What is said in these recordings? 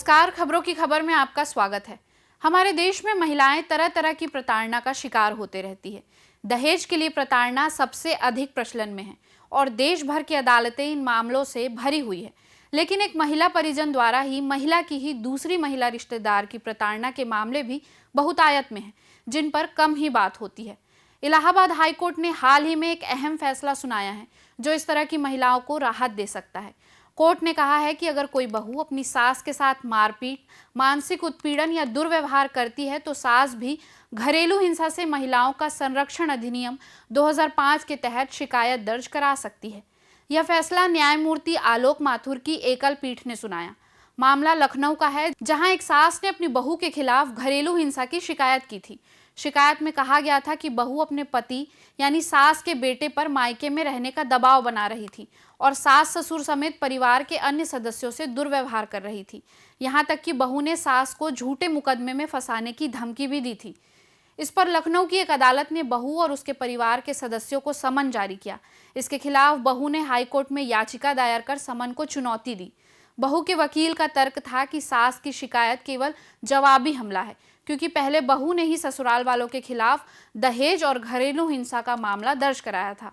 नमस्कार, खबरों की खबर में आपका स्वागत है। हमारे देश में महिलाएं तरह तरह की प्रताड़ना का शिकार होते रहती है। दहेज के लिए प्रताड़ना सबसे अधिक प्रचलन में है और देश भर की अदालतें इन मामलों से भरी हुई है। लेकिन एक महिला परिजन द्वारा ही महिला की ही दूसरी महिला रिश्तेदार की प्रताड़ना के मामले भी बहुतायत में हैं, जिन पर कम ही बात होती है। इलाहाबाद हाईकोर्ट ने हाल ही में एक अहम फैसला सुनाया है, जो इस तरह की महिलाओं को राहत दे सकता है। कोर्ट ने कहा है कि अगर कोई बहू अपनी सास के साथ मारपीट, मानसिक उत्पीड़न या दुर्व्यवहार करती है तो सास भी घरेलू हिंसा से महिलाओं का संरक्षण अधिनियम 2005 के तहत शिकायत दर्ज करा सकती है। यह फैसला न्यायमूर्ति आलोक माथुर की एकल पीठ ने सुनाया। मामला लखनऊ का है, जहां एक सास ने अपनी बहू के खिलाफ घरेलू हिंसा की शिकायत की थी। शिकायत में कहा गया था कि बहू अपने पति यानी सास के बेटे पर मायके में रहने का दबाव बना रही थी और सास ससुर समेत परिवार के अन्य सदस्यों से दुर्व्यवहार कर रही थी। यहाँ तक कि बहू ने सास को झूठे मुकदमे में फंसाने की धमकी भी दी थी। इस पर लखनऊ की एक अदालत ने बहू और उसके परिवार के सदस्यों को समन जारी किया। इसके खिलाफ बहू ने हाईकोर्ट में याचिका दायर कर समन को चुनौती दी। बहू के वकील का तर्क था कि सास की शिकायत केवल जवाबी हमला है, क्योंकि पहले बहू ने ही ससुराल वालों के खिलाफ दहेज और घरेलू हिंसा का मामला दर्ज कराया था।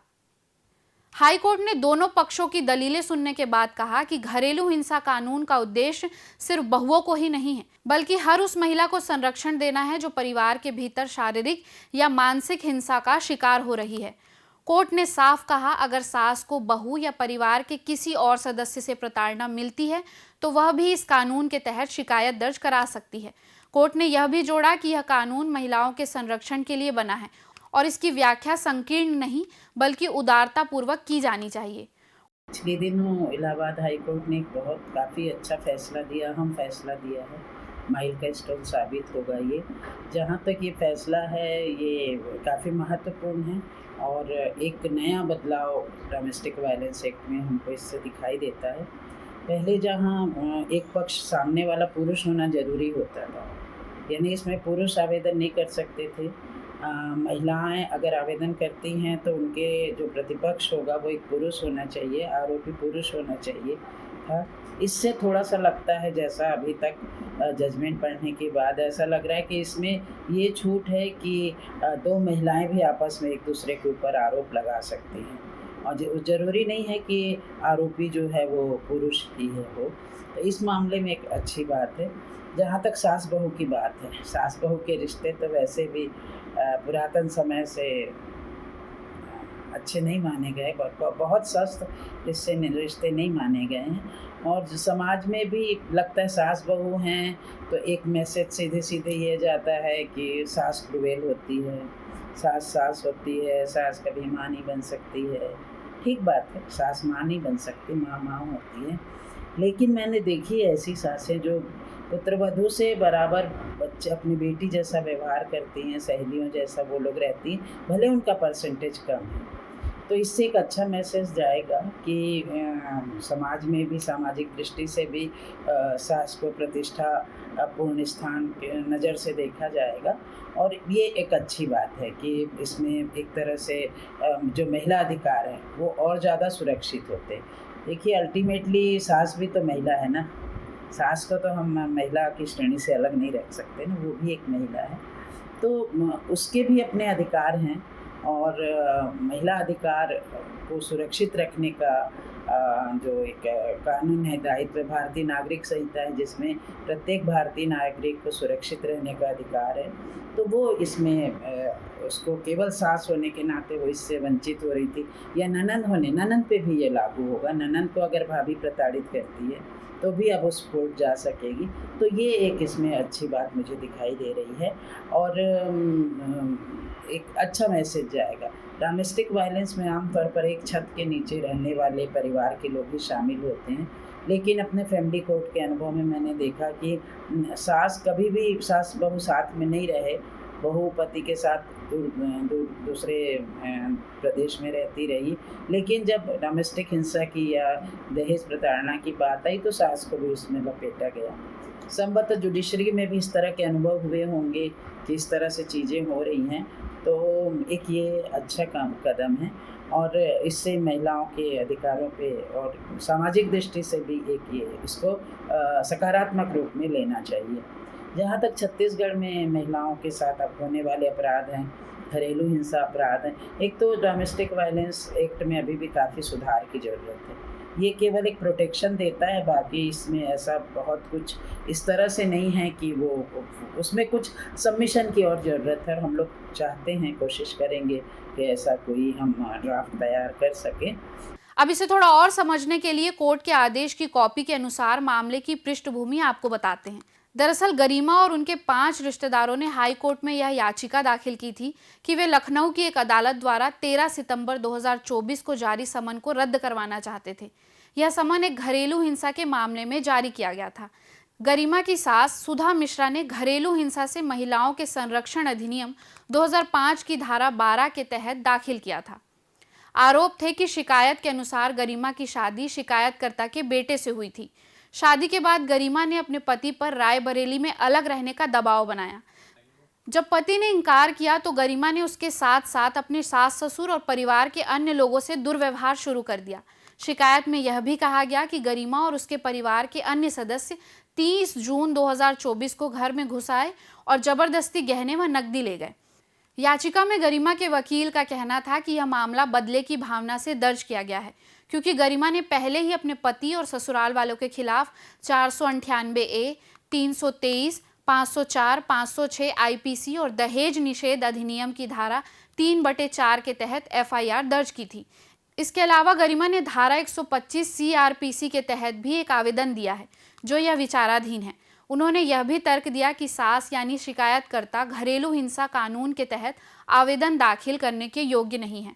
हाईकोर्ट ने दोनों पक्षों की दलीलें सुनने के बाद कहा कि घरेलू हिंसा कानून का उद्देश्य सिर्फ बहुओं को ही नहीं है, बल्कि हर उस महिला को संरक्षण देना है जो परिवार के भीतर शारीरिक या मानसिक हिंसा का शिकार हो रही है। कोर्ट ने साफ कहा, अगर सास को बहू या परिवार के किसी और सदस्य से प्रताड़ना मिलती है तो वह भी इस कानून के तहत शिकायत दर्ज करा सकती है। कोर्ट ने यह भी जोड़ा कि यह कानून महिलाओं के संरक्षण के लिए बना है और इसकी व्याख्या संकीर्ण नहीं बल्कि उदारता पूर्वक की जानी चाहिए। पिछले दिनों इलाहाबाद हाईकोर्ट ने काफ़ी अच्छा फैसला दिया, अहम फैसला दिया है। माइलस्टोन साबित होगा ये। जहाँ तक ये फैसला है ये काफ़ी महत्वपूर्ण है और एक नया बदलाव डोमेस्टिक वायलेंस एक्ट में हमको इससे दिखाई देता है। पहले जहाँ एक पक्ष सामने वाला पुरुष होना ज़रूरी होता था, यानी इसमें पुरुष आवेदन नहीं कर सकते थे। महिलाएं अगर आवेदन करती हैं तो उनके जो प्रतिपक्ष होगा वो एक पुरुष होना चाहिए, आरोपी पुरुष होना चाहिए था। इससे थोड़ा सा लगता है, जैसा अभी तक जजमेंट पढ़ने के बाद ऐसा लग रहा है कि इसमें ये छूट है कि दो महिलाएं भी आपस में एक दूसरे के ऊपर आरोप लगा सकती हैं और ज़रूरी नहीं है कि आरोपी जो है वो पुरुष ही है हो। तो इस मामले में एक अच्छी बात है। जहाँ तक सास बहू की बात है, सास बहू के रिश्ते तो वैसे भी पुरातन समय से अच्छे नहीं माने गए, बहुत सख्त रिश्ते नहीं माने गए हैं और जो समाज में भी लगता है सास बहू हैं तो एक मैसेज सीधे सीधे ये जाता है कि सास क्रूएल होती है, सास सास होती है, सास कभी माँ नहीं बन सकती है। ठीक बात है, सास माँ नहीं बन सकती, माँ माँ होती है। लेकिन मैंने देखी ऐसी सासें जो पुत्रवधू से बराबर बच्चे अपनी बेटी जैसा व्यवहार करती हैं, सहेलियों जैसा वो लोग रहती हैं, भले उनका परसेंटेज कम है। तो इससे एक अच्छा मैसेज जाएगा कि समाज में भी, सामाजिक दृष्टि से भी सास को प्रतिष्ठा पूर्ण स्थान के नज़र से देखा जाएगा और ये एक अच्छी बात है कि इसमें एक तरह से जो महिला अधिकार हैं वो और ज़्यादा सुरक्षित होते। देखिए, अल्टीमेटली सास भी तो महिला है ना। सास को तो हम महिला की श्रेणी से अलग नहीं रख सकते ना, वो भी एक महिला है। तो उसके भी अपने अधिकार हैं और महिला अधिकार को सुरक्षित रखने का जो एक कानून है, दायित्व भारतीय नागरिक संहिता है, जिसमें प्रत्येक भारतीय नागरिक को सुरक्षित रहने का अधिकार है। तो वो इसमें उसको केवल सास होने के नाते वो इससे वंचित हो रही थी, या ननंद पे भी ये लागू होगा। ननंद को अगर भाभी प्रताड़ित करती है तो भी अब उस कोर्ट जा सकेगी। तो ये एक इसमें अच्छी बात मुझे दिखाई दे रही है और एक अच्छा मैसेज जाएगा। डोमेस्टिक वायलेंस में आमतौर पर एक छत के नीचे रहने वाले परिवार के लोग ही शामिल होते हैं, लेकिन अपने फैमिली कोर्ट के अनुभव में मैंने देखा कि सास कभी भी सास बहू साथ में नहीं रहे, बहू पति के साथ दूसरे प्रदेश में रहती रही, लेकिन जब डोमेस्टिक हिंसा की या दहेज प्रताड़ना की बात आई तो सास को भी उसमें लपेटा गया। संभवतः जुडिशरी में भी इस तरह के अनुभव हुए होंगे कि इस तरह से चीज़ें हो रही हैं तो एक ये अच्छा काम कदम है और इससे महिलाओं के अधिकारों पे और सामाजिक दृष्टि से भी एक ये इसको सकारात्मक रूप में लेना चाहिए। जहाँ तक छत्तीसगढ़ में महिलाओं के साथ अब होने वाले अपराध हैं, घरेलू हिंसा अपराध हैं, एक तो डोमेस्टिक वायलेंस एक्ट में अभी भी काफ़ी सुधार की ज़रूरत है। ये केवल एक प्रोटेक्शन देता है, बाकी इसमें ऐसा बहुत कुछ इस तरह से नहीं है कि वो उसमें कुछ सबमिशन की और ज़रूरत है और हम लोग चाहते हैं, कोशिश करेंगे कि ऐसा कोई हम ड्राफ्ट तैयार कर सकें। अब इसे थोड़ा और समझने के लिए कोर्ट के आदेश की कॉपी के अनुसार मामले की पृष्ठभूमि आपको बताते हैं। दरअसल गरिमा और उनके 5 रिश्तेदारों ने हाई कोर्ट में यह याचिका दाखिल की थी कि वे लखनऊ की एक अदालत द्वारा 13 सितंबर 2024 को जारी समन को रद्द करवाना चाहते थे। यह समन एक घरेलू हिंसा के मामले में जारी किया गया था। गरिमा की सास सुधा मिश्रा ने घरेलू हिंसा से महिलाओं के संरक्षण अधिनियम 2005 की धारा 12 के तहत दाखिल किया था। आरोप थे कि शिकायत के अनुसार गरिमा की शादी शिकायतकर्ता के बेटे से हुई थी। शादी के बाद गरिमा ने अपने पति पर रायबरेली में अलग रहने का दबाव बनाया। जब पति ने इनकार किया तो गरिमा ने उसके साथ साथ अपने सास ससुर और परिवार के अन्य लोगों से दुर्व्यवहार शुरू कर दिया। शिकायत में यह भी कहा गया कि गरिमा और उसके परिवार के अन्य सदस्य 30 जून 2024 को घर में घुस आए और जबरदस्ती गहने व नकदी ले गए। याचिका में गरिमा के वकील का कहना था कि यह मामला बदले की भावना से दर्ज किया गया है, क्योंकि गरिमा ने पहले ही अपने पति और ससुराल वालों के खिलाफ 498A, 323, 504, 506 आईपीसी और दहेज निषेध अधिनियम की धारा 3/4 के तहत एफआईआर दर्ज की थी। इसके अलावा गरिमा ने धारा 125 सीआरपीसी के तहत भी एक आवेदन दिया है, जो यह विचाराधीन है। उन्होंने यह भी तर्क दिया कि सास यानी शिकायतकर्ता घरेलू हिंसा कानून के तहत आवेदन दाखिल करने के योग्य नहीं है।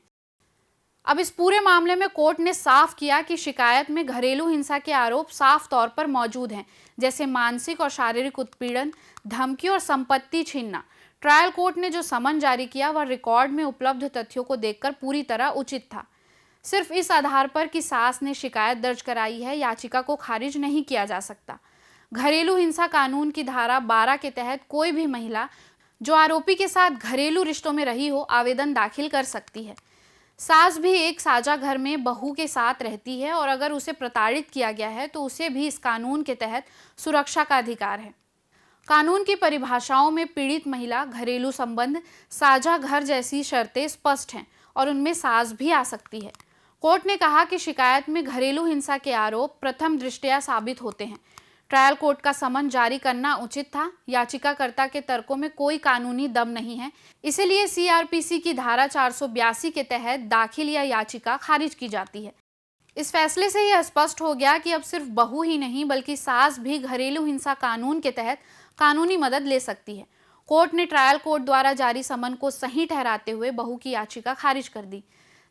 अब इस पूरे मामले में कोर्ट ने साफ किया कि शिकायत में घरेलू हिंसा के आरोप साफ तौर पर मौजूद हैं, जैसे मानसिक और शारीरिक उत्पीड़न, धमकी और संपत्ति छीनना। ट्रायल कोर्ट ने जो समन जारी किया वह रिकॉर्ड में उपलब्ध तथ्यों को देखकर पूरी तरह उचित था। सिर्फ इस आधार पर कि सास ने शिकायत दर्ज कराई है, याचिका को खारिज नहीं किया जा सकता। घरेलू हिंसा कानून की धारा 12 के तहत कोई भी महिला जो आरोपी के साथ घरेलू रिश्तों में रही हो आवेदन दाखिल कर सकती है। सास भी एक साझा घर में बहू के साथ रहती है और अगर उसे प्रताड़ित किया गया है तो उसे भी इस कानून के तहत सुरक्षा का अधिकार है। कानून की परिभाषाओं में पीड़ित महिला, घरेलू संबंध, साझा घर जैसी शर्तें स्पष्ट हैं और उनमें सास भी आ सकती है। कोर्ट ने कहा कि शिकायत में घरेलू हिंसा के आरोप प्रथम दृष्टया साबित होते हैं। ट्रायल कोर्ट का समन जारी करना उचित था। याचिकाकर्ता के तर्कों में कोई कानूनी दम नहीं है, इसलिए सीआरपीसी की धारा 482 के तहत दाखिल यह याचिका खारिज की जाती है। इस फैसले से यह स्पष्ट हो गया कि अब सिर्फ बहू ही नहीं बल्कि सास भी घरेलू हिंसा कानून के तहत कानूनी मदद ले सकती है। कोर्ट ने ट्रायल कोर्ट द्वारा जारी समन को सही ठहराते हुए बहू की याचिका खारिज कर दी।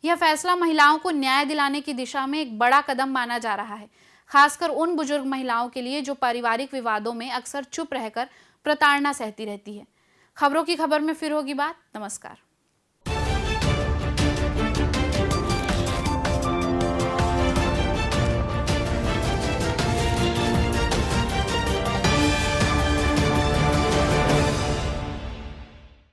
यह फैसला महिलाओं को न्याय दिलाने की दिशा में एक बड़ा कदम माना जा रहा है, खासकर उन बुजुर्ग महिलाओं के लिए जो पारिवारिक विवादों में अक्सर चुप रहकर प्रताड़ना सहती रहती है। खबरों की खबर में फिर होगी बात। नमस्कार।